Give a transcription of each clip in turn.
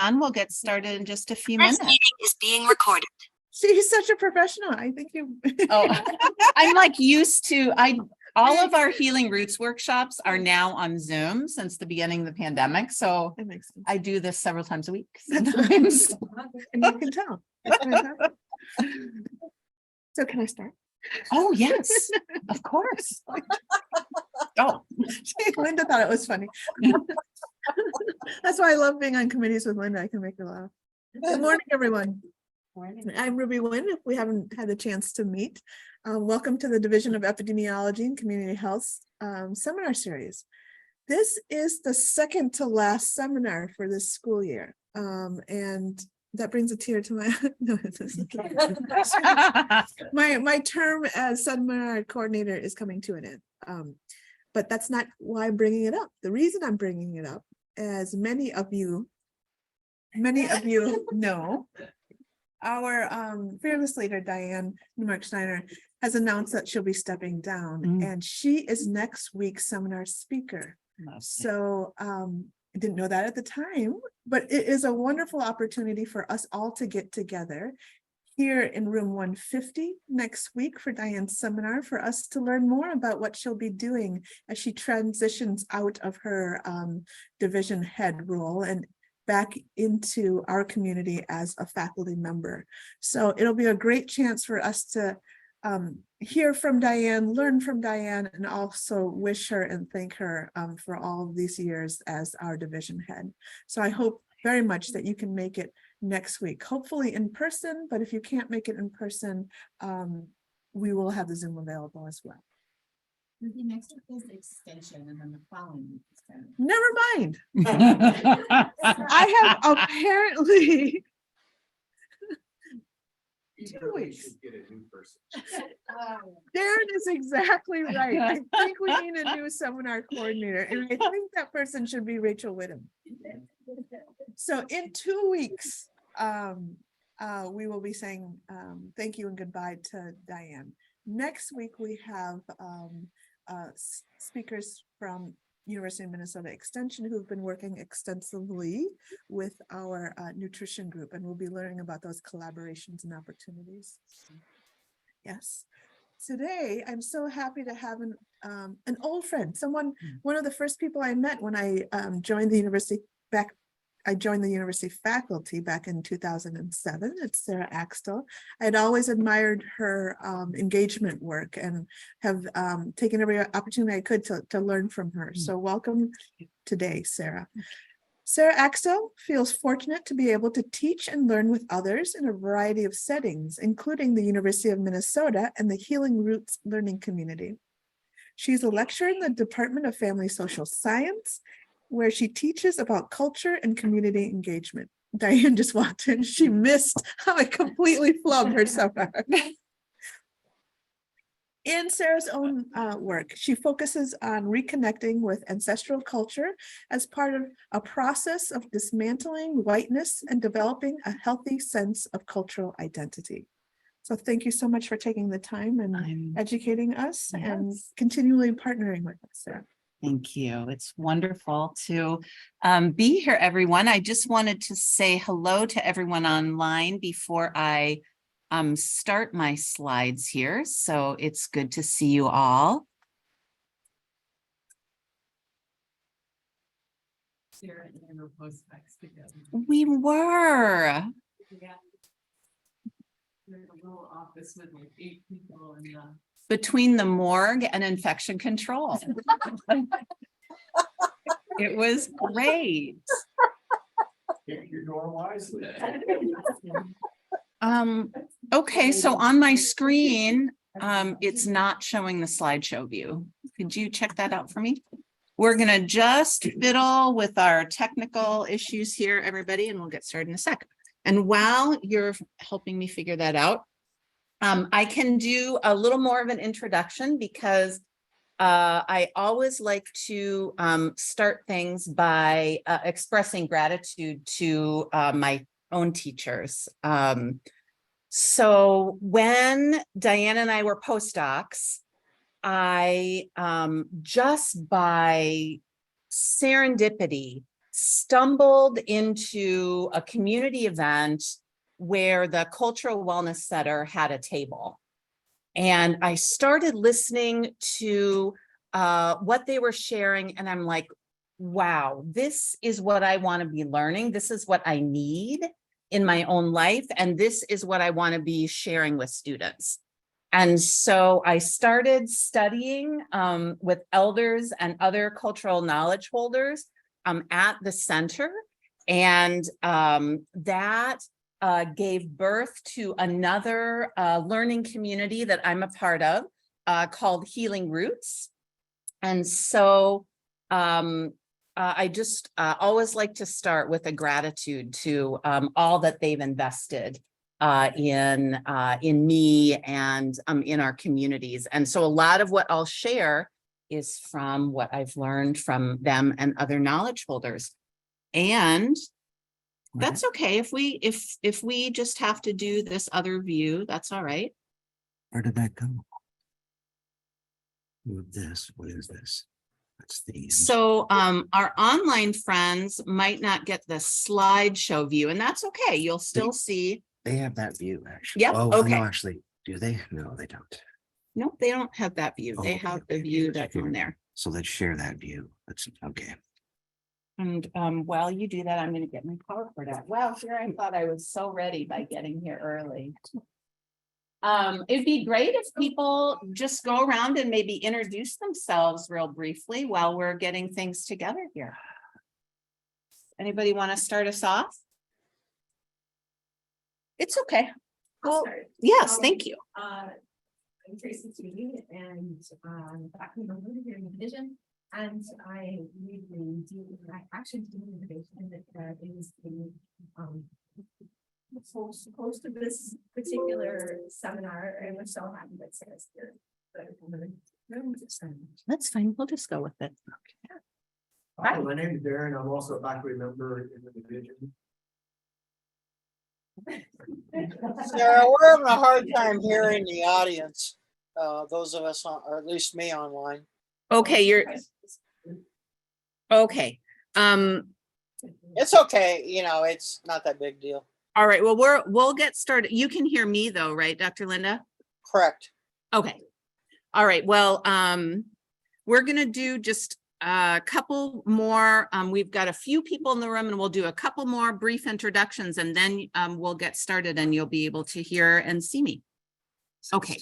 on. We'll get started in just a few This minutes. meeting is being recorded. She's such a professional. I think you. Oh, I'm like used to, all of our Healing Roots workshops are now on Zoom since the beginning of the pandemic. So That makes sense. I do this several times a week sometimes. And you can tell. That's fantastic. So can I start? Oh, yes, of course. Oh, Linda thought it was funny. That's why I love being on committees with Linda. I can make her laugh. Good morning, everyone. I'm Ruby Wynn. If we haven't had a chance to meet, welcome to the Division of Epidemiology and Community Health seminar series. This is the second to last seminar for this school year. And that brings a tear to my no, my term as seminar coordinator is coming to an end. But that's not why I'm bringing it up. The reason I'm bringing it up, as many of you know, our fearless leader, Diane Newmark-Schneider, has announced that she'll be stepping down, and she is next week's seminar speaker. So I didn't know that at the time, but it is a wonderful opportunity for us all to get together here in room 150 next week for Diane's seminar, for us to learn more about what she'll be doing as she transitions out of her division head role and back into our community as a faculty member. So it'll be a great chance for us to hear from Diane, learn from Diane, and also wish her and thank her for all of these years as our division head. So I hope very much that you can make it next week, hopefully in person, but if you can't make it in person, we will have the Zoom available as well. The next week is extension, and then the following week is kind of... Never mind. I have apparently 2 weeks. Darren is exactly right. I think we need a new seminar coordinator, and I think that person should be Rachel Whittam. So in 2 weeks, we will be saying thank you and goodbye to Diane. Next week, we have speakers from University of Minnesota Extension who've been working extensively with our nutrition group, and we'll be learning about those collaborations and opportunities. Yes. Today, I'm so happy to have an old friend, one of the first people I met when I joined the university I joined the university faculty back in 2007. It's Sarah Axtell. I had always admired her engagement work and have taken every opportunity I could to learn from her. So welcome today, Sarah. Sarah Axtell feels fortunate to be able to teach and learn with others in a variety of settings, including the University of Minnesota and the Healing Roots Learning Community. She's a lecturer in the Department of Family Social Science, where she teaches about culture and community engagement. Diane just walked in. She missed how I completely flubbed her seminar. In Sarah's own work, she focuses on reconnecting with ancestral culture as part of a process of dismantling whiteness and developing a healthy sense of cultural identity. So thank you so much for taking the time and educating us and continually partnering with us, Sarah. Thank you. It's wonderful to be here, everyone. I just wanted to say hello to everyone online before I start my slides here. So it's good to see you all. Sarah and her postbacks together. We were. Yeah. We're in a little office with like 8 people and Between the morgue and infection control. It was great. Your door wisely. Okay, so on my screen, it's not showing the slideshow view. Could you check that out for me? We're gonna just fiddle with our technical issues here, everybody, and we'll get started in a second. And while you're helping me figure that out, I can do a little more of an introduction because I always like to start things by expressing gratitude to my own teachers. So when Diane and I were postdocs, I just by serendipity stumbled into a community event where the cultural wellness center had a table. And I started listening to what they were sharing, and I'm like, wow, this is what I want to be learning. This is what I need in my own life. And this is what I want to be sharing with students. And so I started studying with elders and other cultural knowledge holders at the center. And that gave birth to another learning community that I'm a part of called Healing Roots. And so I just always like to start with a gratitude to all that they've invested in me and in our communities. And so a lot of what I'll share is from what I've learned from them and other knowledge holders. And that's okay. If we just have to do this other view, that's all right. Where did that go? Move this. What is this? That's the. So our online friends might not get the slideshow view, and that's okay. You'll still see. They have that view, actually. Yep, Oh, okay. no, actually, do they? No, they don't. No, they don't have that view. They Oh, have okay. the view that's on there. So let's share that view. That's okay. And while you do that, I'm going to get my PowerPoint out. Well, here I thought I was so ready by getting here early. It'd be great if people just go around and maybe introduce themselves real briefly while we're getting things together here. Anybody want to start us off? It's okay. Well, yes, thank you. I'm Tracy Sweeney, and back in the here in the division, and I lead the action team innovation that is the host of this particular seminar, and we're so happy that Sarah's here. That's fine. We'll just go with it. Hi, my name is Darren. I'm also a faculty member in the division. Sarah, we're having a hard time hearing the audience. Those of us on, or at least me online. Okay, you're okay. It's okay, you know, it's not that big deal. All right. Well, we'll get started. You can hear me though, right, Dr. Linda? Correct. Okay. All right. Well, we're gonna do just a couple more. We've got a few people in the room, and we'll do a couple more brief introductions, and then we'll get started, and you'll be able to hear and see me. Okay.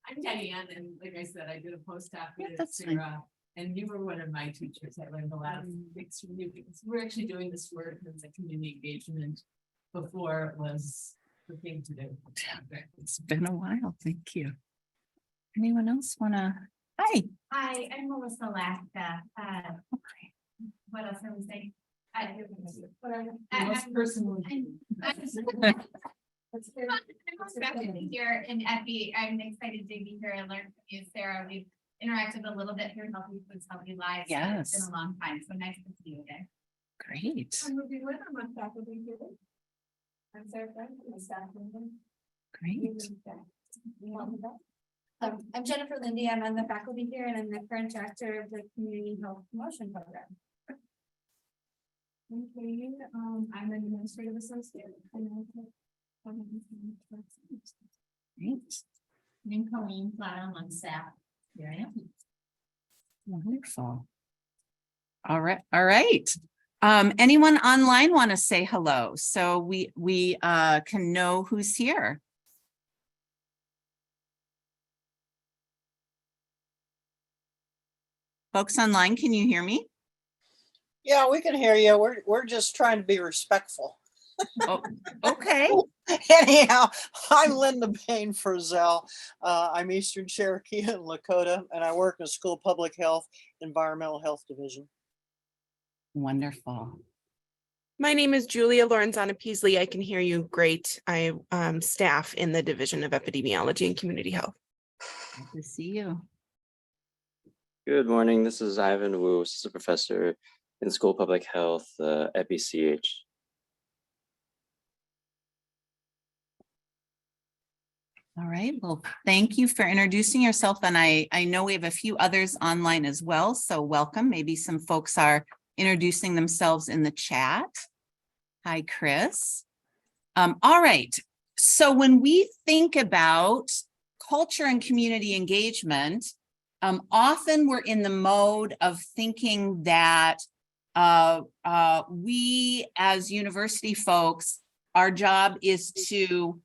I'm Diane, and like I said, I did a postdoc Yeah, with that's fine. Sarah, and you were one of my teachers. I learned a lot of things from you because we're actually doing this work as a community engagement before it was the thing to do. It's been a while. Thank you. Anyone else wanna? Hi. Hi, I'm Melissa Laska. What else are we saying? Most personally. I'm faculty here in FE. I'm excited to be here and learn from you, Sarah. We've interacted a little bit here, Healthy Foods, Healthy Lives. Yes. It's been a long time, so nice to see you again. Great. I'm moving with, I'm on faculty here. I'm Sarah Frank, I'm a staff member. Great. I'm Jennifer Lindy. I'm on the faculty here, and I'm the current director of the Community Health Promotion Program. Okay, I'm an administrative associate. Great. I'm Colleen Flat on staff. Here I am. Wonderful. All right. All right. Anyone online want to say hello? So we can know who's here. Folks online, can you hear me? Yeah, we can hear you. We're just trying to be respectful. Oh, okay. Anyhow, I'm Linda Bain Frizzell. I'm Eastern Cherokee and Lakota, and I work in School of Public Health, Environmental Health Division. Wonderful. My name is Julia Lorenzana Peasley. I can hear you great. I staff in the Division of Epidemiology and Community Health. Good to see you. Good morning. This is Ivan Wu, assistant professor in School of Public Health, EPCH. All right. Well, thank you for introducing yourself. And I know we have a few others online as well. So welcome. Maybe some folks are introducing themselves in the chat. Hi, Chris. All right. So when we think about culture and community engagement, often we're in the mode of thinking that we as university folks, our job is to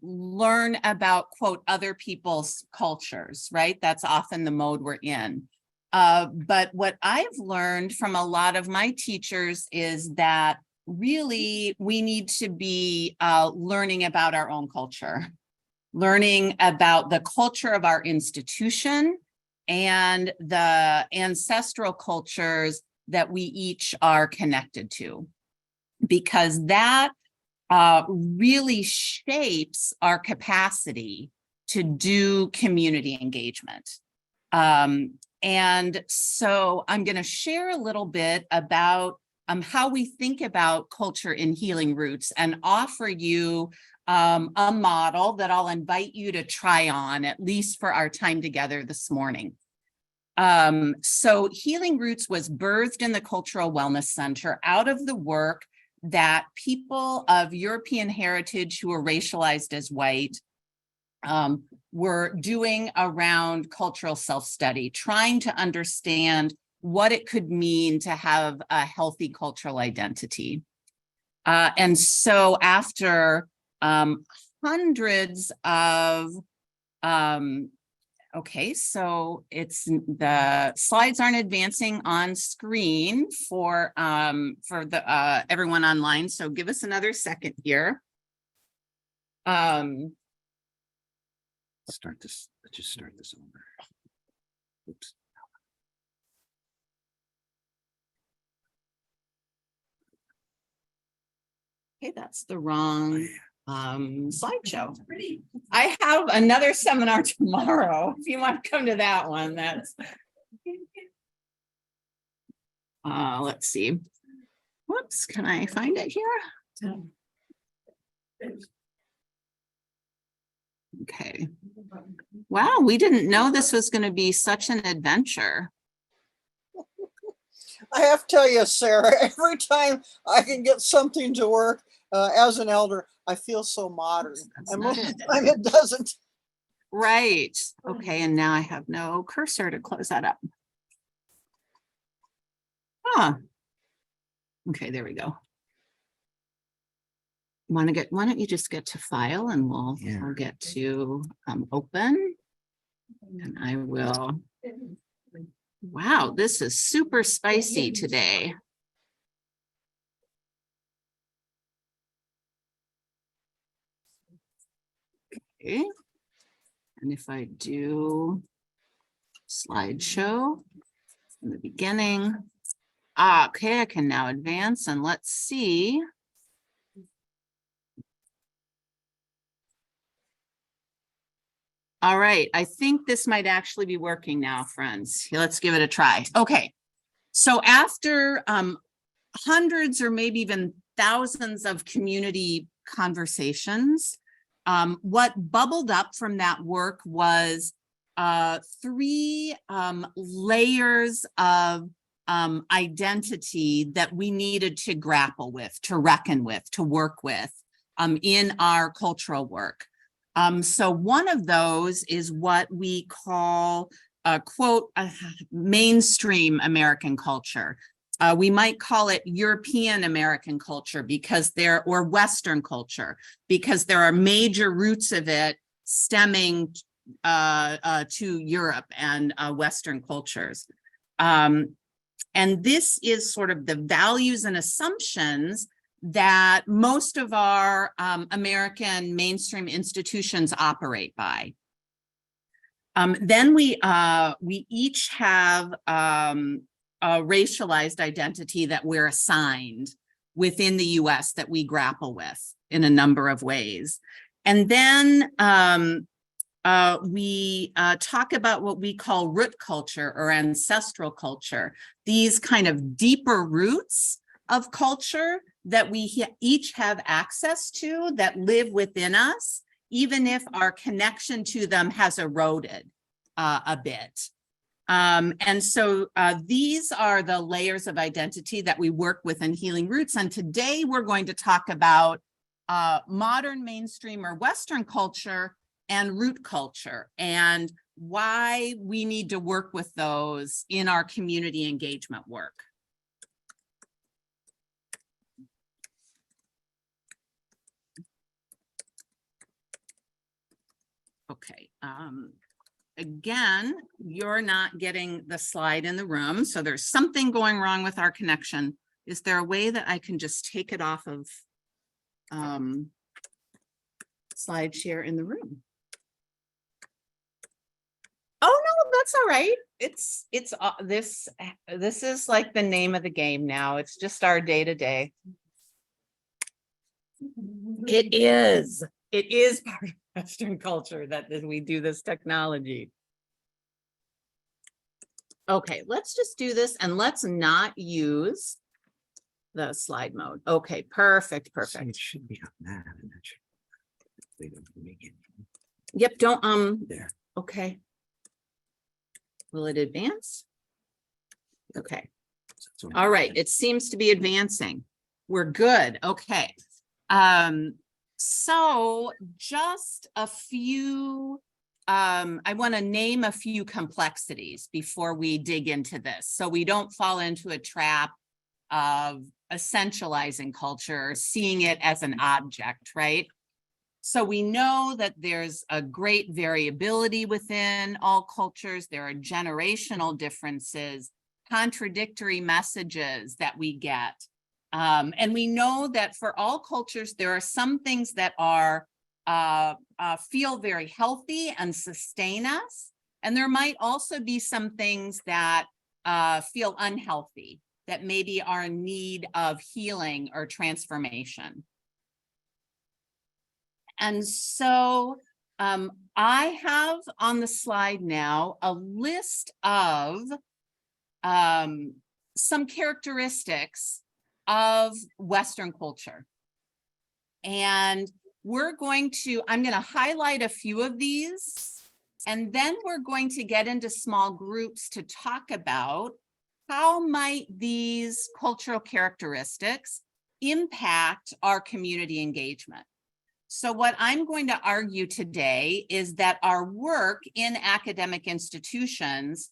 learn about, quote, other people's cultures, right? That's often the mode we're in. But what I've learned from a lot of my teachers is that really we need to be learning about our own culture, learning about the culture of our institution and the ancestral cultures that we each are connected to, because that really shapes our capacity to do community engagement. And so I'm going to share a little bit about how we think about culture in Healing Roots and offer you a model that I'll invite you to try on, at least for our time together this morning. So Healing Roots was birthed in the Cultural Wellness Center out of the work that people of European heritage who are racialized as white were doing around cultural self-study, trying to understand what it could mean to have a healthy cultural identity. And so after hundreds of, okay, so the slides aren't advancing on screen for the everyone online. So give us another second here. Start this, let's just start this over. Oops. Okay, that's the wrong slideshow. I have another seminar tomorrow. If you want to come to that one, that's let's see. Whoops, can I find it here? Okay. Wow, we didn't know this was going to be such an adventure. I have to tell you, Sarah, every time I can get something to work as an elder, I feel so modern. That's And not most of it. the time it doesn't. Right. Okay, and now I have no cursor to close that up. Huh. Okay, there we go. Why don't you just get to file and I'll get to open, and I will. Wow, this is super spicy today. Okay. And if I do slideshow in the beginning, okay, I can now advance and let's see. All right, I think this might actually be working now, friends. Let's give it a try. Okay, so after hundreds or maybe even thousands of community conversations, what bubbled up from that work was three layers of identity that we needed to grapple with, to reckon with, to work with in our cultural work. So one of those is what we call quote, mainstream American culture. We might call it European American culture or Western culture, because there are major roots of it stemming to Europe and Western cultures. And this is sort of the values and assumptions that most of our American mainstream institutions operate by. Then we each have a racialized identity that we're assigned within the US that we grapple with in a number of ways. And then we talk about what we call root culture or ancestral culture, these kind of deeper roots of culture that we each have access to, that live within us, even if our connection to them has eroded a bit. And so these are the layers of identity that we work with in Healing Roots. And today we're going to talk about modern, mainstream, or Western culture and root culture, and why we need to work with those in our community engagement work. Okay. Again, you're not getting the slide in the room, so there's something going wrong with our connection. Is there a way that I can just take it off of slide share in the room? Oh, no, that's all right. It's this is like the name of the game now. It's just our day to day. It is part of Western culture that we do this technology. Okay, let's just do this and let's not use the slide mode. Okay, perfect, See, perfect. it should be on that. And that should. They don't make it Yep, don't, there. okay. Will it advance? Okay, So it's only- all right, it seems to be advancing. We're good, okay. So just a few, I want to name a few complexities before we dig into this, so we don't fall into a trap of essentializing culture, seeing it as an object, right? So we know that there's a great variability within all cultures. There are generational differences, contradictory messages that we get. And we know that for all cultures, there are some things that are feel very healthy and sustain us. And there might also be some things that feel unhealthy, that maybe are in need of healing or transformation. And so I have on the slide now a list of some characteristics of Western culture. And I'm going to highlight a few of these, and then we're going to get into small groups to talk about how might these cultural characteristics impact our community engagement. So what I'm going to argue today is that our work in academic institutions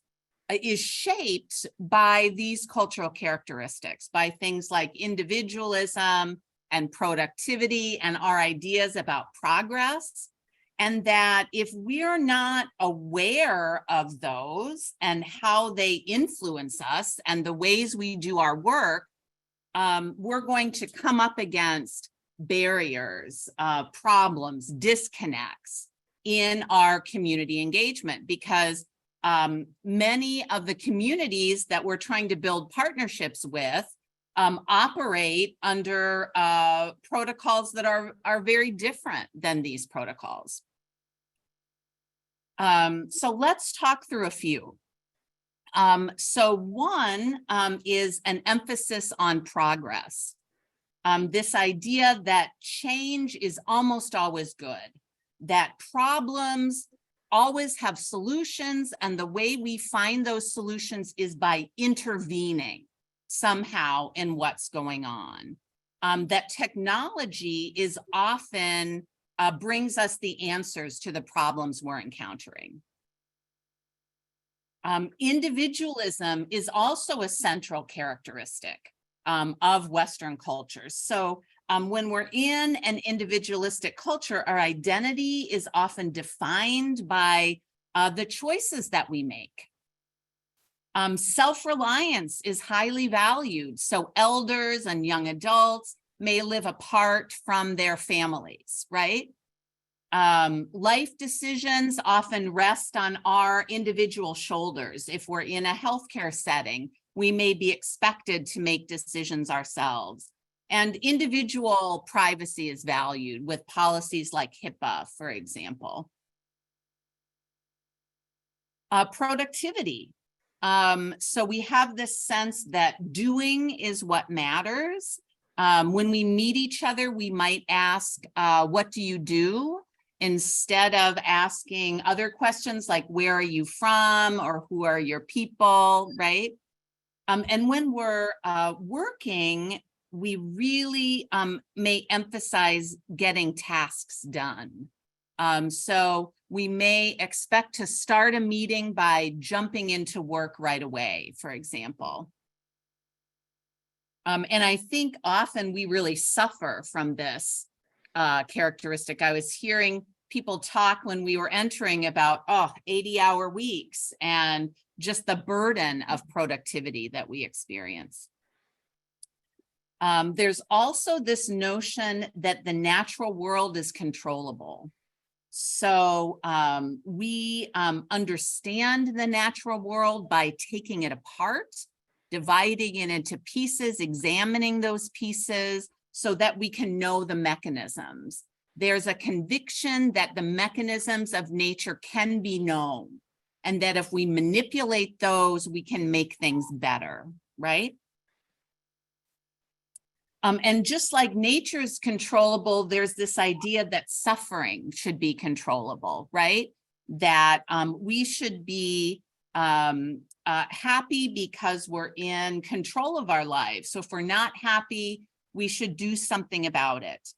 is shaped by these cultural characteristics, by things like individualism and productivity and our ideas about progress. And that if we're not aware of those and how they influence us and the ways we do our work, we're going to come up against barriers, problems, disconnects in our community engagement, because many of the communities that we're trying to build partnerships with operate under protocols that are very different than these protocols. So let's talk through a few. So one is an emphasis on progress. This idea that change is almost always good, that problems always have solutions, and the way we find those solutions is by intervening somehow in what's going on. That technology is often brings us the answers to the problems we're encountering. Individualism is also a central characteristic of Western cultures. So when we're in an individualistic culture, our identity is often defined by the choices that we make. Self-reliance is highly valued. So elders and young adults may live apart from their families, right? Life decisions often rest on our individual shoulders. If we're in a healthcare setting, we may be expected to make decisions ourselves. And individual privacy is valued with policies like HIPAA, for example. Productivity. So we have this sense that doing is what matters. When we meet each other, we might ask, what do you do? instead of asking other questions like where are you from or who are your people, right? And when we're working, we really may emphasize getting tasks done. So we may expect to start a meeting by jumping into work right away, for example. And I think often we really suffer from this characteristic. I was hearing people talk when we were entering about 80-hour weeks and just the burden of productivity that we experience. There's also this notion that the natural world is controllable. So we understand the natural world by taking it apart, dividing it into pieces, examining those pieces so that we can know the mechanisms. There's a conviction that the mechanisms of nature can be known, and that if we manipulate those, we can make things better, right? And just like nature is controllable, there's this idea that suffering should be controllable, right? That we should be happy because we're in control of our lives. So if we're not happy, we should do something about it.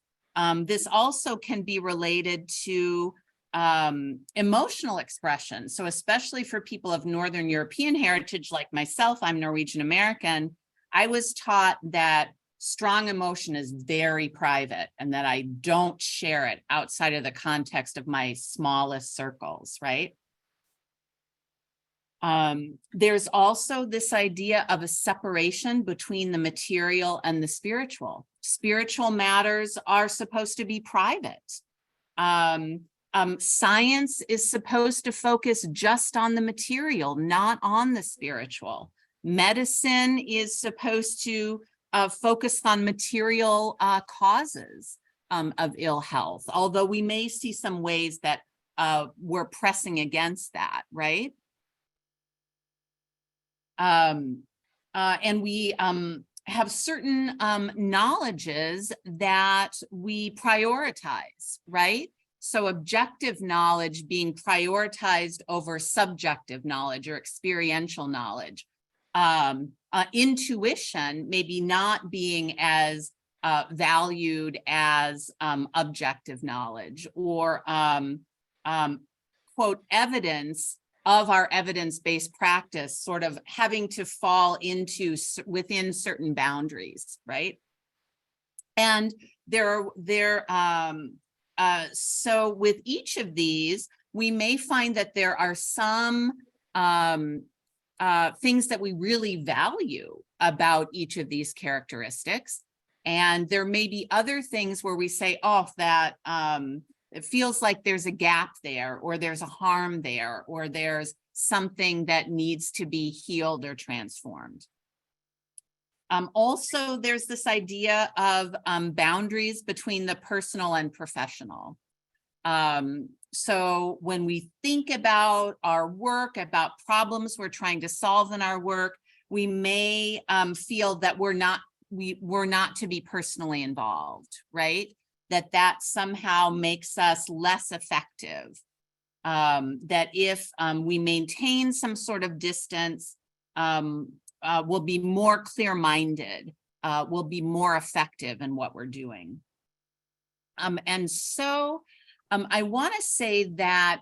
This also can be related to emotional expression. So especially for people of Northern European heritage like myself, I'm Norwegian American, I was taught that strong emotion is very private and that I don't share it outside of the context of my smallest circles, right? There's also this idea of a separation between the material and the spiritual. Spiritual matters are supposed to be private. Science is supposed to focus just on the material, not on the spiritual. Medicine is supposed to focus on material causes of ill health, although we may see some ways that we're pressing against that, right? And we have certain knowledges that we prioritize, right? So objective knowledge being prioritized over subjective knowledge or experiential knowledge. Intuition maybe not being as valued as objective knowledge, or quote, evidence of our evidence-based practice sort of having to fall into within certain boundaries, right? And so with each of these, we may find that there are some things that we really value about each of these characteristics. And there may be other things where we say, oh, that it feels like there's a gap there, or there's a harm there, or there's something that needs to be healed or transformed. Also, there's this idea of boundaries between the personal and professional. So when we think about our work, about problems we're trying to solve in our work, we may feel that we're not to be personally involved, right? That somehow makes us less effective. That if we maintain some sort of distance, we'll be more clear-minded, we'll be more effective in what we're doing. And so I want to say that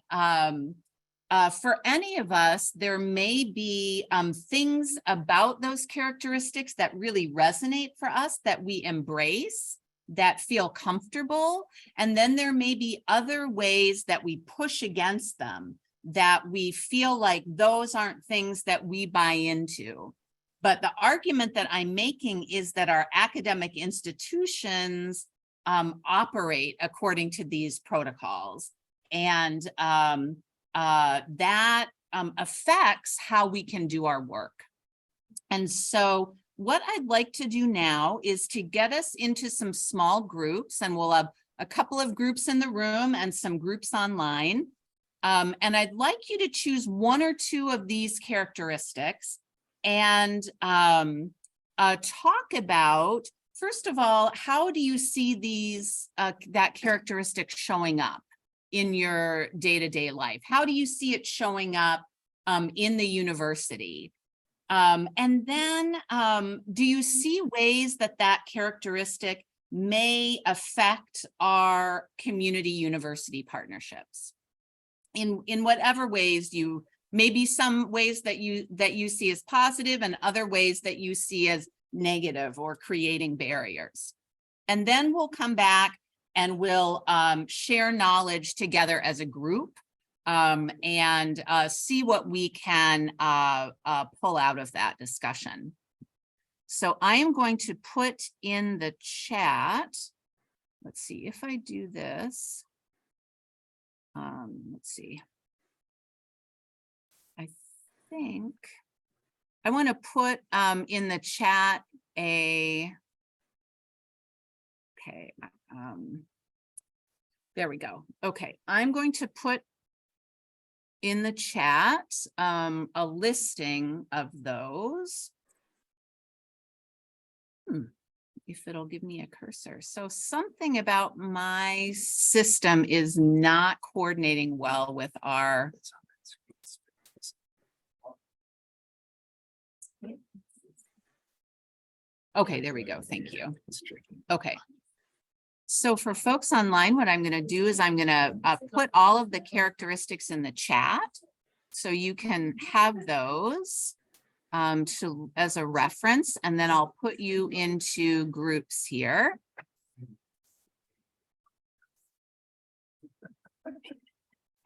for any of us, there may be things about those characteristics that really resonate for us, that we embrace, that feel comfortable. And then there may be other ways that we push against them, that we feel like those aren't things that we buy into. But the argument that I'm making is that our academic institutions operate according to these protocols. And that affects how we can do our work. And so what I'd like to do now is to get us into some small groups, and we'll have a couple of groups in the room and some groups online. And I'd like you to choose one or two of these characteristics and talk about, first of all, how do you see these that characteristic showing up in your day-to-day life? How do you see it showing up in the university? And then do you see ways that that characteristic may affect our community university partnerships? In whatever ways you, maybe some ways that you see as positive and other ways that you see as negative or creating barriers. And then we'll come back and we'll share knowledge together as a group and see what we can pull out of that discussion. So I am going to put in the chat, let's see if I do this. Let's see. I think I want to put in the chat okay, there we go. Okay, I'm going to put in the chat a listing of those. If it'll give me a cursor. So something about my system is not coordinating well with our. Okay, there we go. Thank you. Okay. So for folks online, what I'm going to do is I'm going to put all of the characteristics in the chat so you can have those as a reference, and then I'll put you into groups here.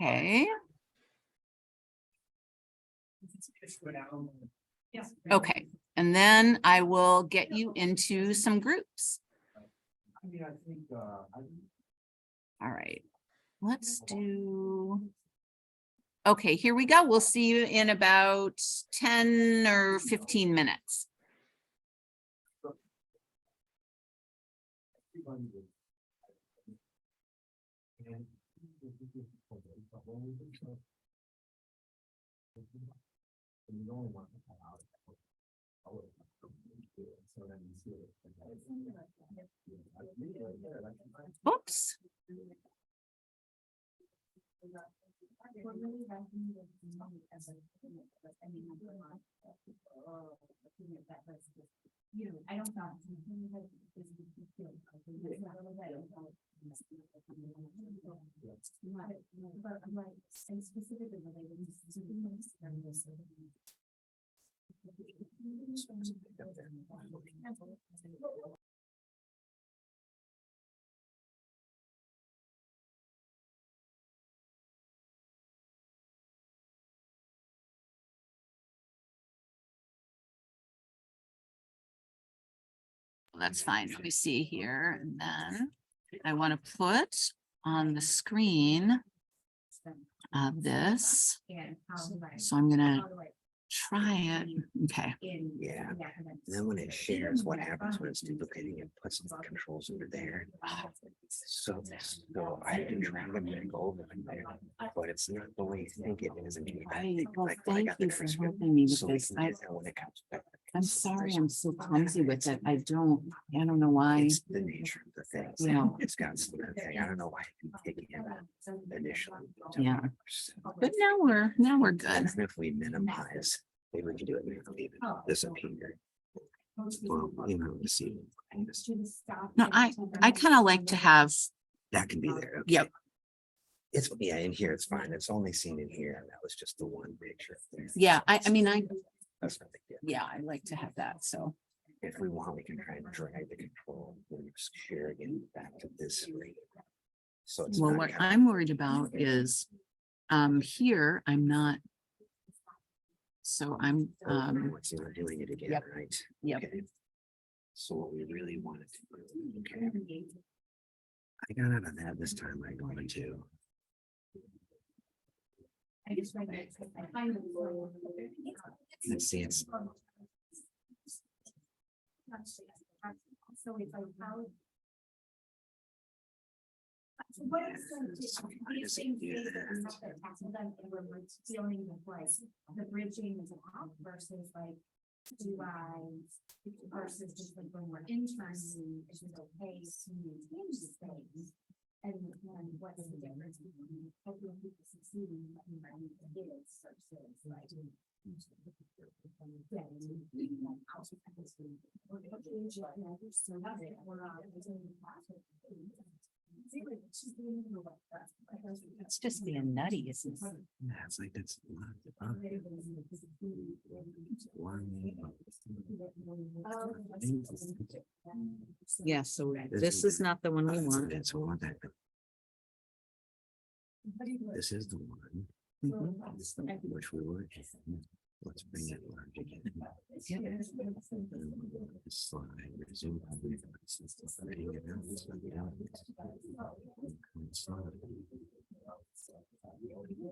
Okay. Okay, and then I will get you into some groups. All right, let's do. Okay, here we go. We'll see you in about 10 or 15 minutes. Oops. I don't know. That's fine. Let me see here. And then I want to put on the screen this. So I'm going to try it. Okay. Yeah. And then when it shares, what happens when it's duplicating, it puts the controls over there. So I can drag them and go over them there, but it's not the way you think it is. And Right. Well, thank you for helping me with this. when it comes back. I'm sorry, I'm so clumsy with it. I don't know why. It's the nature of the thing. Yeah. It's got some of the thing. I don't know why it can kick in initially. Yeah. But now we're good. And if we minimize, maybe we can do it and leave it disappear. Well, you know, to see. No, I kind of like to have. That can be there. Okay. Yep. It's, yeah, in here, it's fine. It's only seen in here. That was just the one picture. There. Yeah, I mean, That's not a big deal. yeah, I like to have that. So. If we want, we can try and drag the control and share again back to this rate. So it's Well, not what kind of- I'm worried about is, here, I'm not. So I'm, Let's see, we're doing it again, Yep. right? Yep. Okay. So what we really wanted to do, okay. I got out of that this time. I go into. I just read it. I find it. Let's see, it's. So it's like how. So what is So why does it do that? we're dealing with like the bridging is up versus like, do I versus just like when we're interning, is it okay to change these things? And what's the difference between helping people succeed in what environment it is versus like. It's just being nutty, isn't it? Yeah, it's like that's Yeah, so this is not the one we want. That's one that. This is the one. Mhm. Which we were. Let's bring it large again. Slide, resume. Bring it out, slide it out. Slide.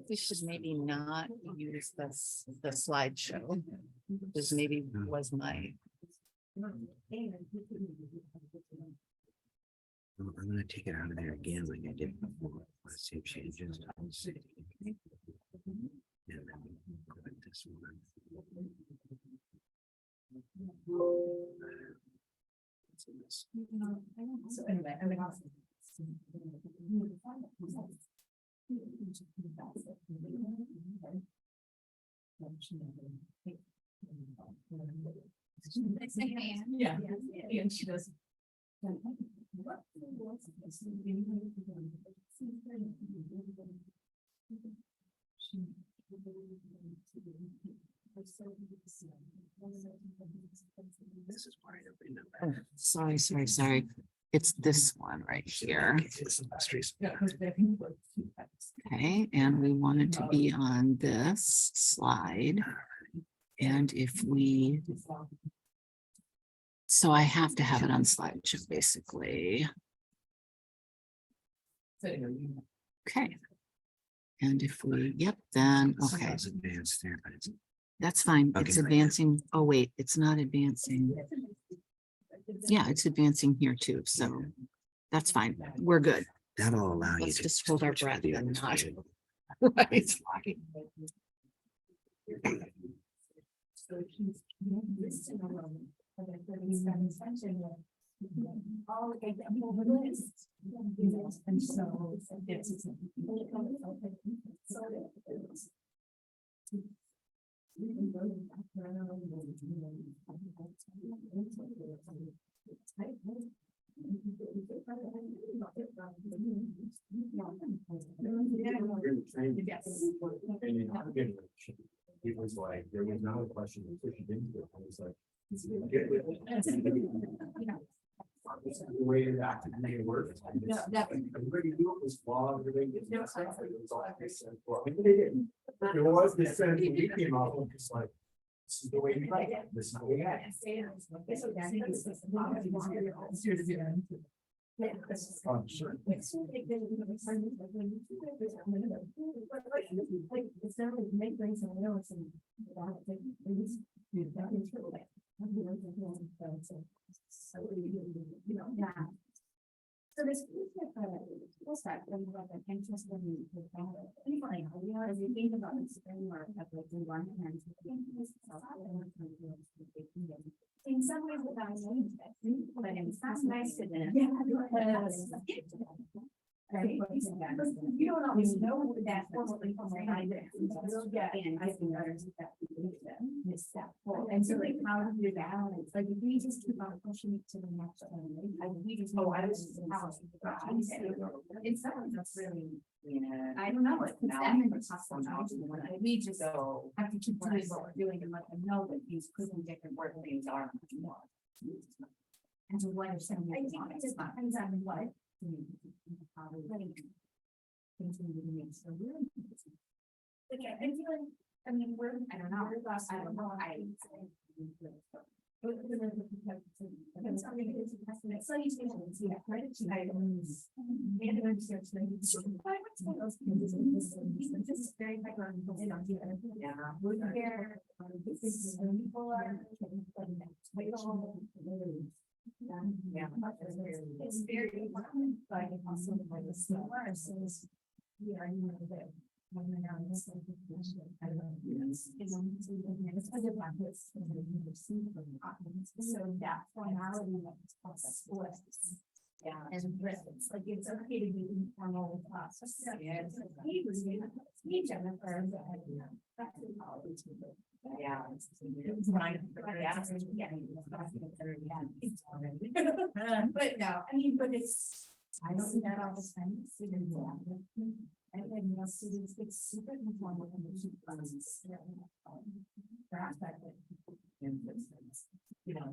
We should maybe not use this, the slideshow. This maybe was my, I'm gonna take it out of there again like I did before. Let's save changes. I'll say. And then go with this one. So anyway, I'm gonna. Yeah, and she does. This is why I don't remember. sorry. It's this one right here. It's illustrious. Okay, and we want it to be on this slide. And if we, so I have to have it on slideshow, basically. Okay. And if we, yep, then, okay, It's advanced there, but it's. that's fine. Okay, It's right. advancing. Oh, wait, it's not advancing. Yeah, it's advancing here too, so that's fine. We're good. That'll allow you Let's to. just hold our switch to breath the and other not. side. Right. And so it's. It was like, there was not a question of pushing into it. I was like. The way it actively worked. Everybody knew it was flawed. Everybody did it was all percent flawed. Maybe they didn't. There was this sense when we came out, it was like. This is the way we like it. This is the way we like it. I'm sure. It's not like make things and notes and. Yeah. So this. What's that? Interest in. Anyway, as you think about this framework of like environment. In some ways, without knowing that, but it's nice to them. Right. You don't always know that formally from behind it. Yeah, and I think others that miss that. And so like how do you balance, like if we just keep on pushing it to the next one, like we just. Oh, I was. In some ways, that's really. Yeah. I don't know, it's we just have to keep doing what we're doing and let them know that these could be different work things are. And to what extent. I think it just depends on what. Continue to make so really. Okay, I feel like, I mean, I don't know. Salutations, yeah, credit to items. And research. This is very background. Yeah. We're here. This is people are. Yeah. It's very important, but also like the slower, so it's. We are in the. When we're now in this. I don't know. It's other buckets. So that formality. Yeah, and it's like, it's okay to be informal with us. Yeah. It's like, hey, me, Jennifer. Yeah. But no, I mean, but it's, I don't see that all the time. And then, you know, students get super informal and they keep friends. You know,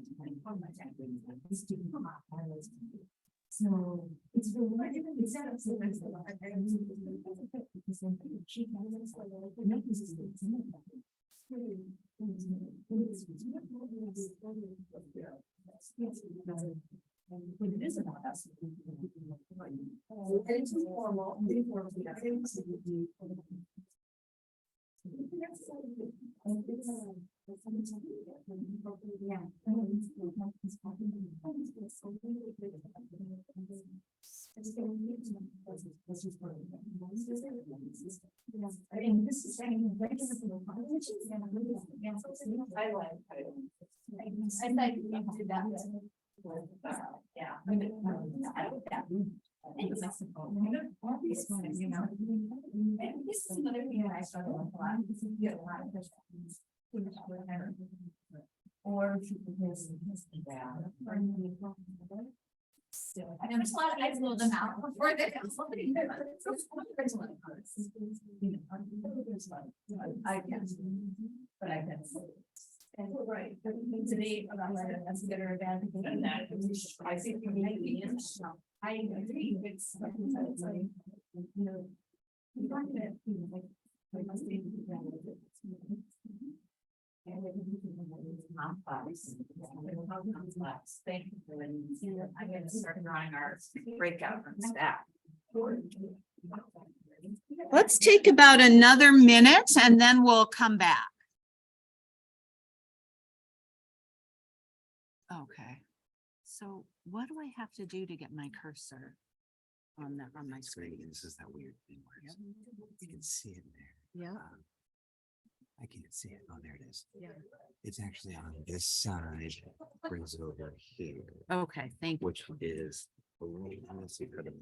so it's really hard to set up sometimes. But it is about us. And it's informal. Yeah. I don't that. All these ones, you know. And this is another thing that I struggle with a lot, because you get a lot of questions. Or if you I just want, I blow them out before they have somebody. I can, but I can. And right, today, that's good or bad. And that, I think you may be in. I agree, it's like, you know. You don't get, you know, like must be. Thank you for letting me see that. I'm gonna start drawing our breakout from staff. Let's take about another minute and then we'll come back. Okay, so what do I have to do to get my cursor on my screen? This is that weird thing where you can see it there. Yeah. I can't see it. Oh, there it is. Yeah. It's actually on this side, brings it over here, Okay, thank you. which is. Honestly, could have.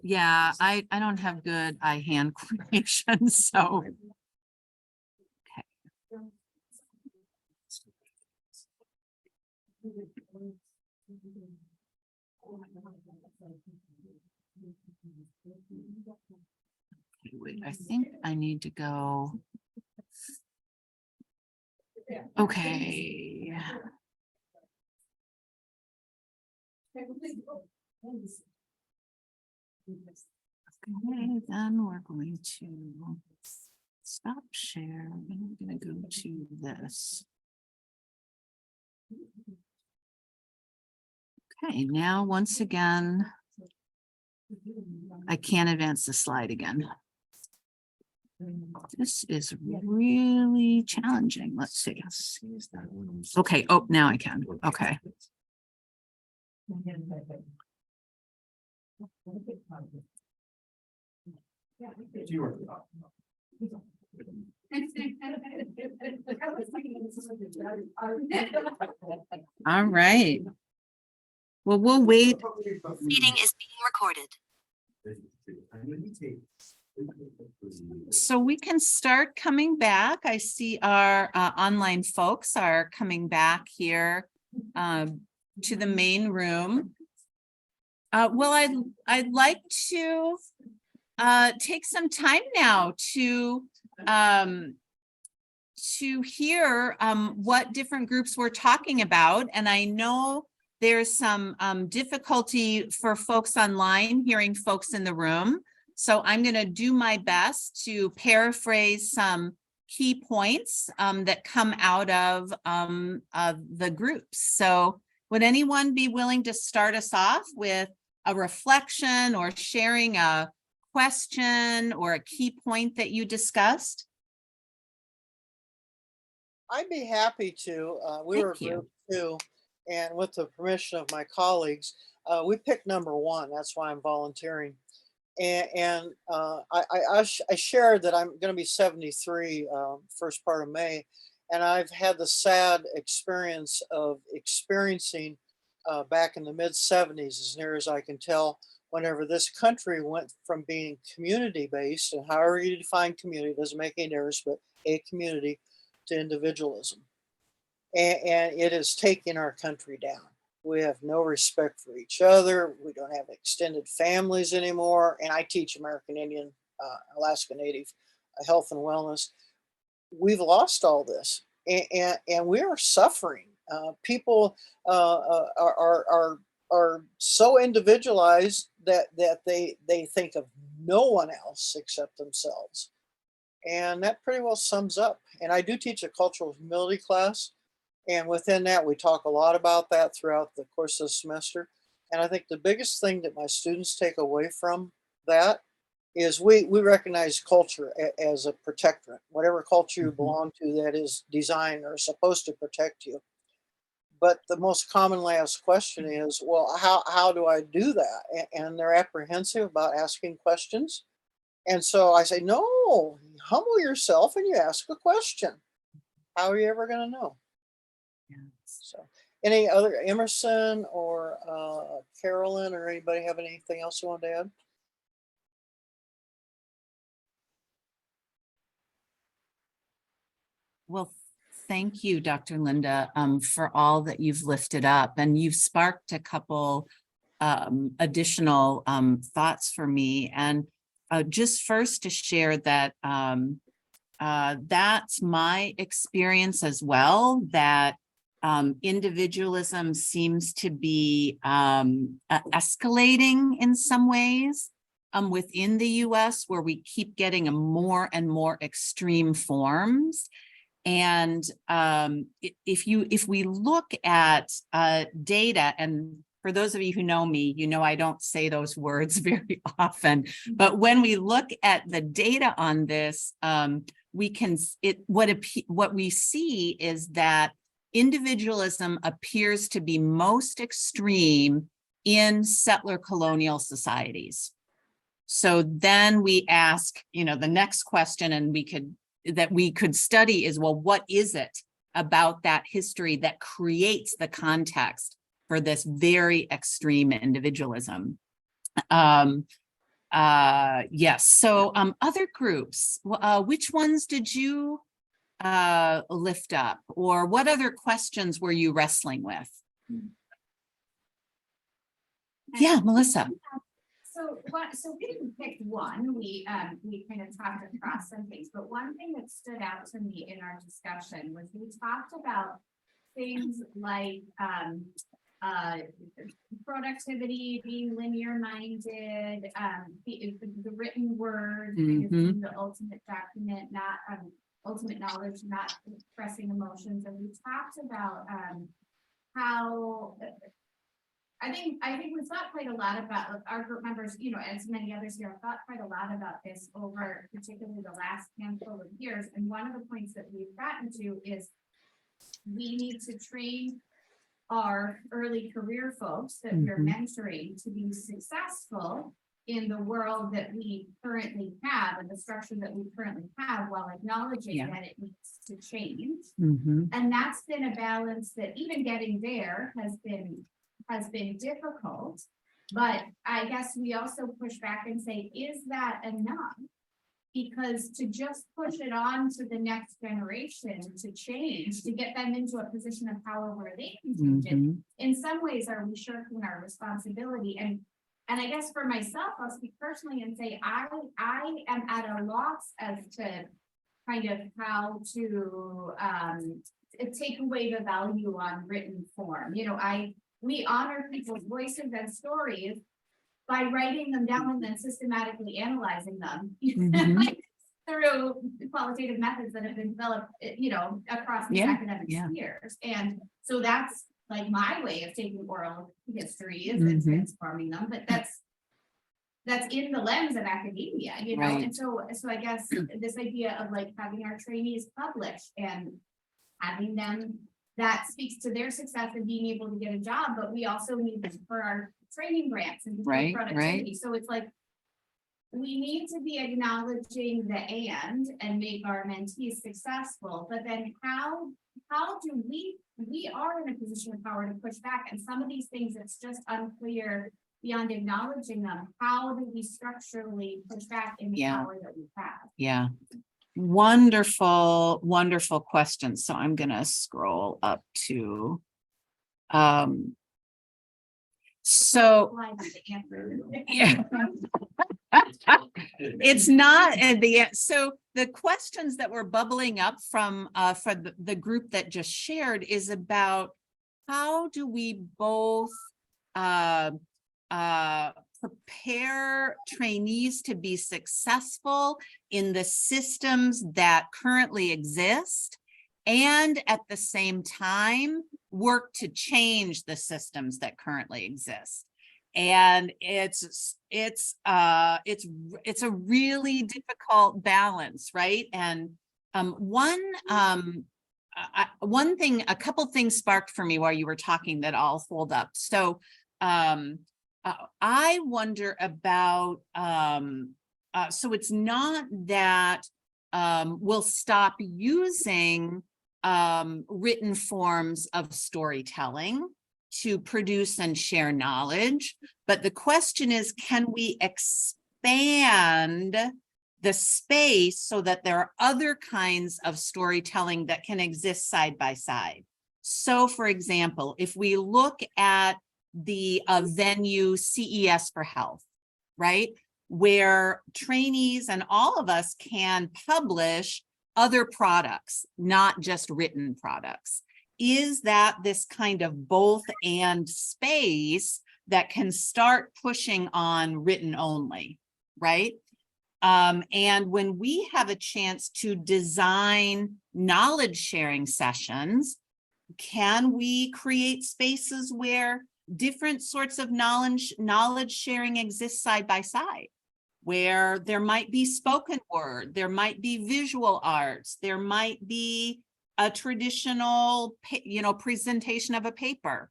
Yeah, I don't have good eye-hand coordination, so. Okay, wait, I think I need to go. Okay. Okay, then we're going to stop share. I'm gonna go to this. Okay, now once again, I can't advance the slide again. This is really challenging. Let's see. Okay, oh, now I can. Okay. All right. Well, we'll wait. Meeting is being recorded. So we can start coming back. I see our online folks are coming back here to the main room. Well, I'd like to take some time now to hear what different groups we're talking about. And I know there's some difficulty for folks online hearing folks in the room. So I'm going to do my best to paraphrase some key points that come out of the groups. So would anyone be willing to start us off with a reflection or sharing a question or a key point that you discussed? I'd be happy to. We were a Thank you. group two, and with the permission of my colleagues, we picked number one. That's why I'm volunteering. And I shared that I'm going to be 73 first part of May, and I've had the sad experience of experiencing back in the mid-70s, as near as I can tell, whenever this country went from being community-based, and however you define community, doesn't make any difference, but a community, to individualism. And it is taking our country down. We have no respect for each other. We don't have extended families anymore. And I teach American Indian, Alaska Native health and wellness. We've lost all this, and we are suffering. People are so individualized that they think of no one else except themselves, and that pretty well sums up. And I do teach a cultural humility class, and within that we talk a lot about that throughout the course of the semester. And I think the biggest thing that my students take away from that is we recognize culture as a protectorate. Whatever culture you belong to, that is designed or supposed to protect you. But the most commonly asked question is, well, how do I do that? And they're apprehensive about asking questions. And so I say, no, humble yourself and you ask a question. How are you ever going to know? So any other, Emerson or Carolyn or anybody have anything else you want to add? Well, thank you, Dr. Linda, for all that you've lifted up, and you've sparked a couple additional thoughts for me. And just first to share that that's my experience as well, that individualism seems to be escalating in some ways within the US, where we keep getting a more and more extreme forms. And if we look at data, and for those of you who know me, you know I don't say those words very often, but when we look at the data on this, we can what we see is that individualism appears to be most extreme in settler colonial societies. So then we ask, the next question, and we could study is, well, what is it about that history that creates the context for this very extreme individualism? Yes. So other groups, which ones did you lift up, or what other questions were you wrestling with? Yeah, Melissa. So we didn't pick one. We kind of talked across some things, but one thing that stood out to me in our discussion was we talked about things like productivity, being linear minded, the written word, being the ultimate document, not ultimate knowledge, not expressing emotions. And we talked about how I think we've thought quite a lot about our group members, as many others here have thought quite a lot about this over particularly the last handful of years. And one of the points that we've gotten to is we need to train our early career folks that we're mentoring to be successful in the world that we currently have and the structure that we currently have, while acknowledging that it needs to change. And that's been a balance that even getting there has been difficult. But I guess we also push back and say, is that enough? Because to just push it on to the next generation to change, to get them into a position of power where they can change it, in some ways, are we shirking our responsibility? And I guess for myself, I'll speak personally and say, I am at a loss as to kind of how to take away the value on written form. We honor people's voices and stories by writing them down and then systematically analyzing them through qualitative methods that have been developed, across these academic spheres. And so that's like my way of taking oral history and transforming them, but that's in the lens of academia, Right. And so I guess this idea of like having our trainees publish and having them, that speaks to their success and being able to get a job, but we also need this for our training grants and productivity. So it's like, we need to be acknowledging the and make our mentees successful, but then how how do we are in a position of power to push back, and some of these things, it's just unclear beyond acknowledging them. How do we structurally push back in the Yeah. power that we have? Yeah. Wonderful, wonderful question. So I'm gonna scroll up to, so Why not the answer? yeah. It's not at the end. So the questions that were bubbling up from for the group that just shared is about how do we both prepare trainees to be successful in the systems that currently exist, and at the same time work to change the systems that currently exist. And it's a really difficult balance, right? And one thing, a couple things sparked for me while you were talking that I'll hold up. So I wonder about, so it's not that we'll stop using written forms of storytelling to produce and share knowledge, but the question is, can we expand the space so that there are other kinds of storytelling that can exist side by side? So for example, if we look at the venue CES for Health, right? Where trainees and all of us can publish other products, not just written products. Is that this kind of both and space that can start pushing on written only, right? And when we have a chance to design knowledge sharing sessions, can we create spaces where different sorts of knowledge sharing exists side by side, where there might be spoken word, there might be visual arts, there might be a traditional, presentation of a paper.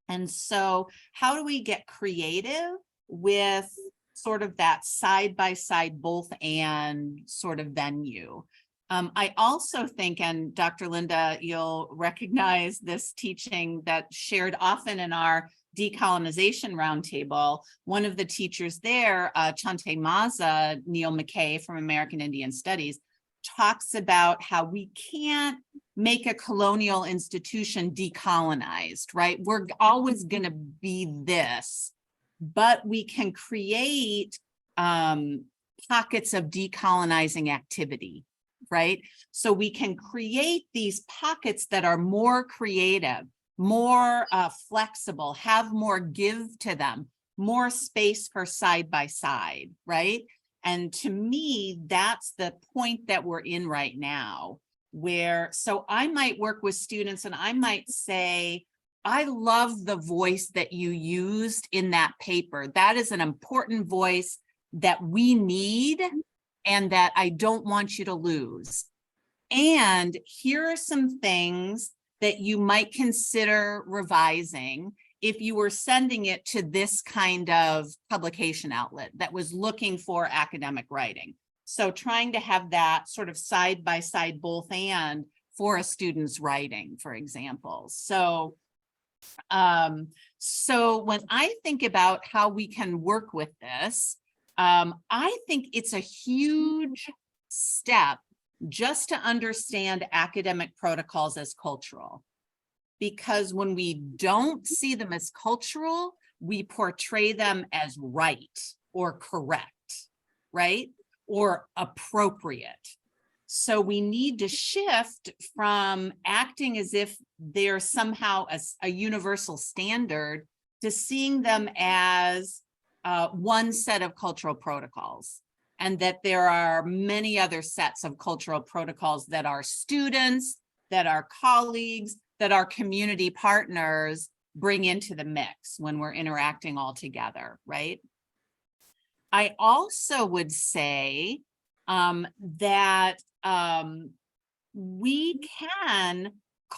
And so how do we get creative with sort of that side by side, both and sort of venue? I also think, and Dr. Linda, you'll recognize this teaching that's shared often in our decolonization roundtable. One of the teachers there, Chante Maza, Neil McKay from American Indian Studies, talks about how we can't make a colonial institution decolonized, right? We're always going to be this, but we can create pockets of decolonizing activity, right? So we can create these pockets that are more creative, more flexible, have more give to them, more space for side by side, right? And to me, that's the point that we're in right now, where, so I might work with students and I might say, I love the voice that you used in that paper. That is an important voice that we need and that I don't want you to lose. And here are some things that you might consider revising if you were sending it to this kind of publication outlet that was looking for academic writing. So trying to have that sort of side by side, both and for a student's writing, for example. So, so when I think about how we can work with this, I think it's a huge step just to understand academic protocols as cultural. Because when we don't see them as cultural, we portray them as right or correct, right? Or appropriate. So we need to shift from acting as if they're somehow a universal standard to seeing them as one set of cultural protocols, and that there are many other sets of cultural protocols that our students, that our colleagues, that our community partners bring into the mix when we're interacting all together, right? I also would say that we can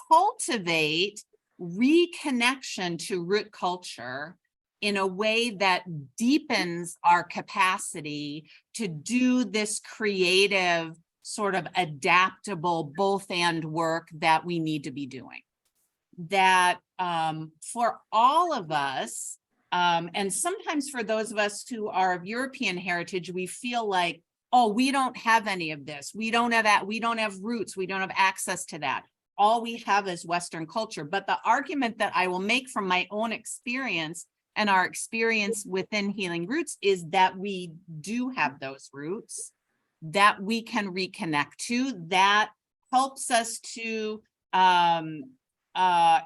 cultivate reconnection to root culture in a way that deepens our capacity to do this creative sort of adaptable both and work that we need to be doing. That for all of us, and sometimes for those of us who are of European heritage, we feel like, oh, we don't have any of this. We don't have that. We don't have roots. We don't have access to that. All we have is Western culture. But the argument that I will make from my own experience and our experience within Healing Roots is that we do have those roots that we can reconnect to, that helps us to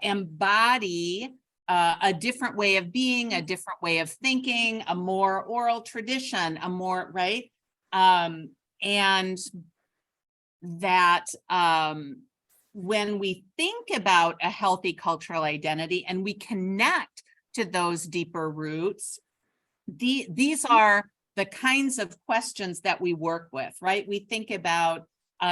embody a different way of being, a different way of thinking, a more oral tradition, a more, right? And that when we think about a healthy cultural identity and we connect to those deeper roots, these are the kinds of questions that we work with, right? We think about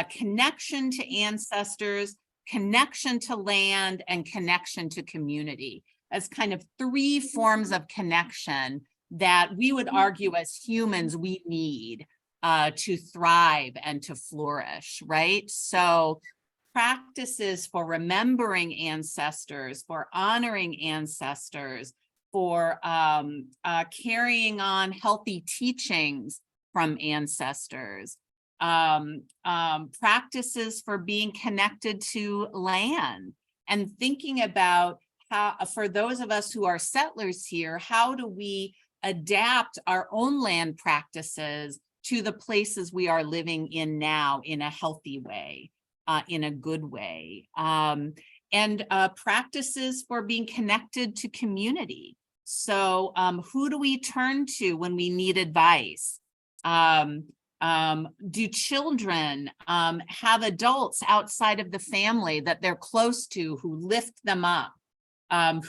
connection to ancestors, connection to land, and connection to community as kind of three forms of connection that we would argue as humans we need to thrive and to flourish, right? So practices for remembering ancestors, for honoring ancestors, for carrying on healthy teachings from ancestors, practices for being connected to land, and thinking about how, for those of us who are settlers here, how do we adapt our own land practices to the places we are living in now in a healthy way, in a good way, and practices for being connected to community. So who do we turn to when we need advice? Do children have adults outside of the family that they're close to who lift them up,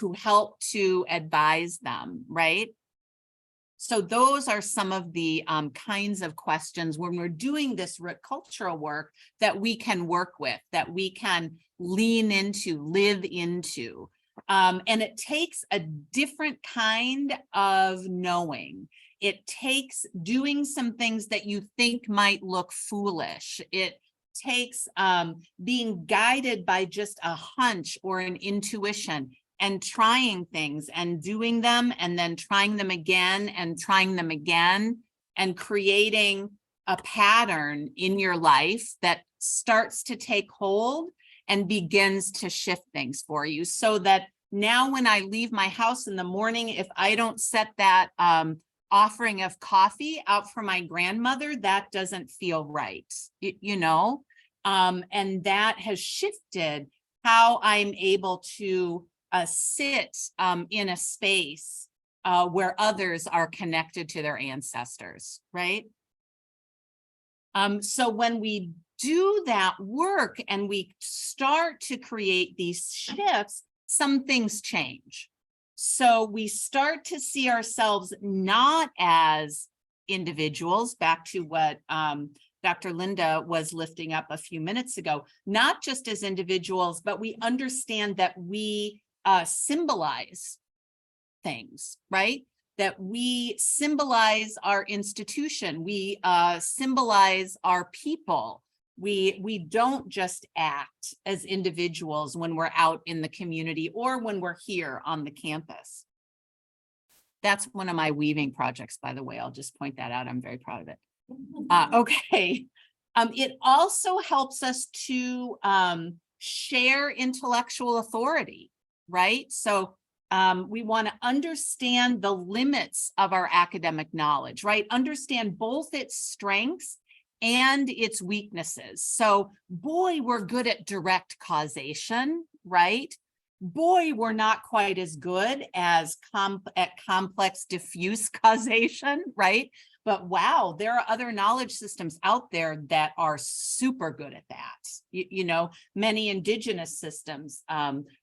who help to advise them, right? So those are some of the kinds of questions when we're doing this cultural work that we can work with, that we can lean into, live into. And it takes a different kind of knowing. It takes doing some things that you think might look foolish. It takes being guided by just a hunch or an intuition and trying things and doing them and then trying them again and trying them again and creating a pattern in your life that starts to take hold and begins to shift things for you, so that now when I leave my house in the morning, if I don't set that offering of coffee out for my grandmother, that doesn't feel right, you know? And that has shifted how I'm able to sit in a space where others are connected to their ancestors, right? So when we do that work and we start to create these shifts, some things change. So we start to see ourselves not as individuals, back to what Dr. Linda was lifting up a few minutes ago, not just as individuals, but we understand that we symbolize things, right? That we symbolize our institution, we symbolize our people. We don't just act as individuals when we're out in the community or when we're here on the campus. That's one of my weaving projects, by the way. I'll just point that out. I'm very proud of it. Okay. It also helps us to share intellectual authority, right? So we want to understand the limits of our academic knowledge, right? Understand both its strengths and its weaknesses. So boy, we're good at direct causation, right? Boy, we're not quite as good as at complex diffuse causation, right? But wow, there are other knowledge systems out there that are super good at that. You know, many indigenous systems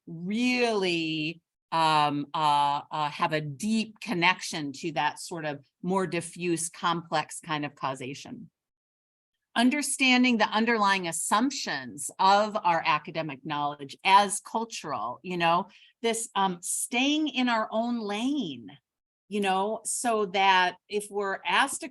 really have a deep connection to that sort of more diffuse, complex kind of causation. Understanding the underlying assumptions of our academic knowledge as cultural, you know, this staying in our own lane, so that if we're asked,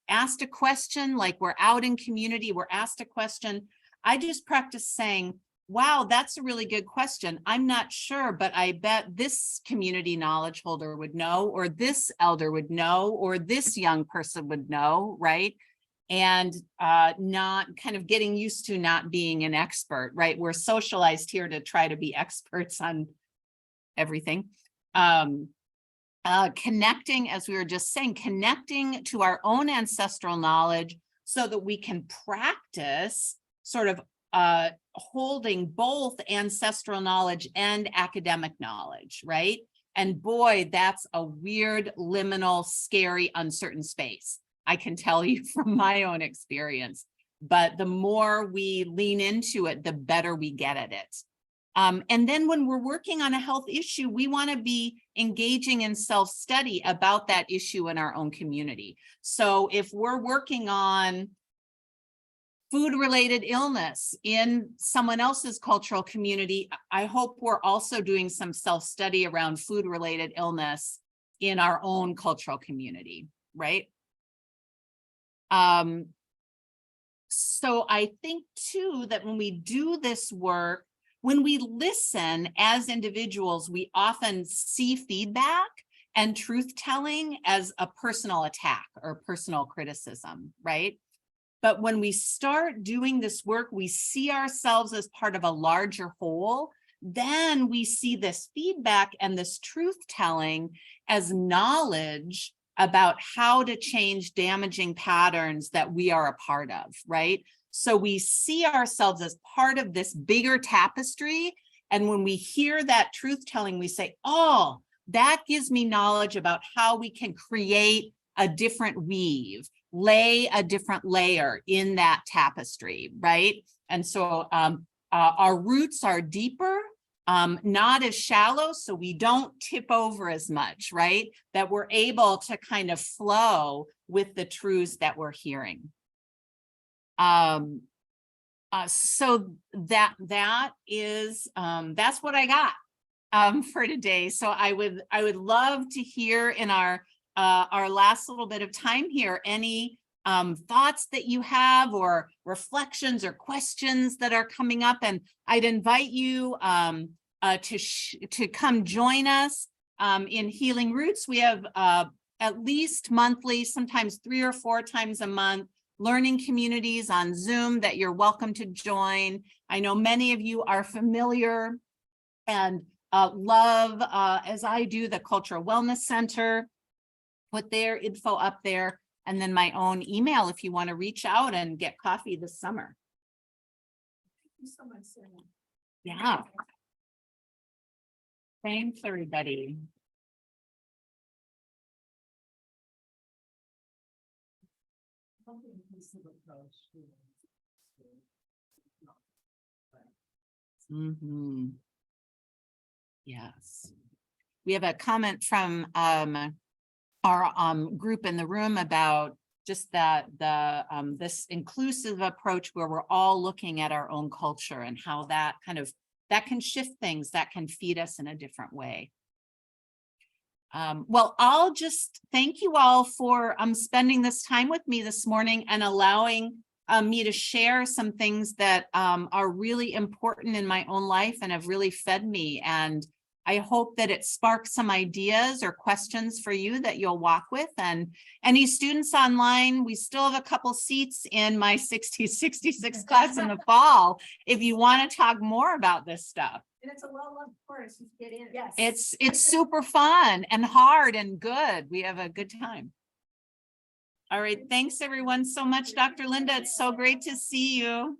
asked a question, like we're out in community, we're asked a question, I just practice saying, wow, that's a really good question. I'm not sure, but I bet this community knowledge holder would know, or this elder would know, or this young person would know, right? And not kind of getting used to not being an expert, right? We're socialized here to try to be experts on everything. Connecting, as we were just saying, connecting to our own ancestral knowledge so that we can practice sort of holding both ancestral knowledge and academic knowledge, right? And boy, that's a weird, liminal, scary, uncertain space. I can tell you from my own experience, but the more we lean into it, the better we get at it. And then when we're working on a health issue, we want to be engaging in self-study about that issue in our own community. So if we're working on food-related illness in someone else's cultural community, I hope we're also doing some self-study around food-related illness in our own cultural community, right? So I think too that when we do this work, when we listen as individuals, we often see feedback and truth-telling as a personal attack or personal criticism, right? But when we start doing this work, we see ourselves as part of a larger whole. Then we see this feedback and this truth-telling as knowledge about how to change damaging patterns that we are a part of, right? So we see ourselves as part of this bigger tapestry. And when we hear that truth-telling, we say, oh, that gives me knowledge about how we can create a different weave, lay a different layer in that tapestry, right? And so our roots are deeper, not as shallow, so we don't tip over as much, right? That we're able to kind of flow with the truths that we're hearing. So that is that's what I got for today. So I would love to hear in our last little bit of time here any thoughts that you have or reflections or questions that are coming up, and I'd invite you to come join us in Healing Roots. We have at least monthly, sometimes 3 or 4 times a month, learning communities on Zoom that you're welcome to join. I know many of you are familiar and love, as I do, the Cultural Wellness Center. Put their info up there, and then my own email if you want to reach out and get coffee this summer. Thank you so much, Sarah. Yeah. Thanks, everybody. Mm-hmm. Yes. We have a comment from our group in the room about just that this inclusive approach where we're all looking at our own culture and how that can shift things, that can feed us in a different way. Well, I'll just thank you all for spending this time with me this morning and allowing me to share some things that are really important in my own life and have really fed me. And I hope that it sparks some ideas or questions for you that you'll walk with. And any students online, we still have a couple seats in my 66 class in the fall if you want to talk more about this stuff. And it's a well-loved course. You get in. Yes. It's super fun and hard and good. We have a good time. All right. Thanks everyone so much, Dr. Linda. It's so great to see you.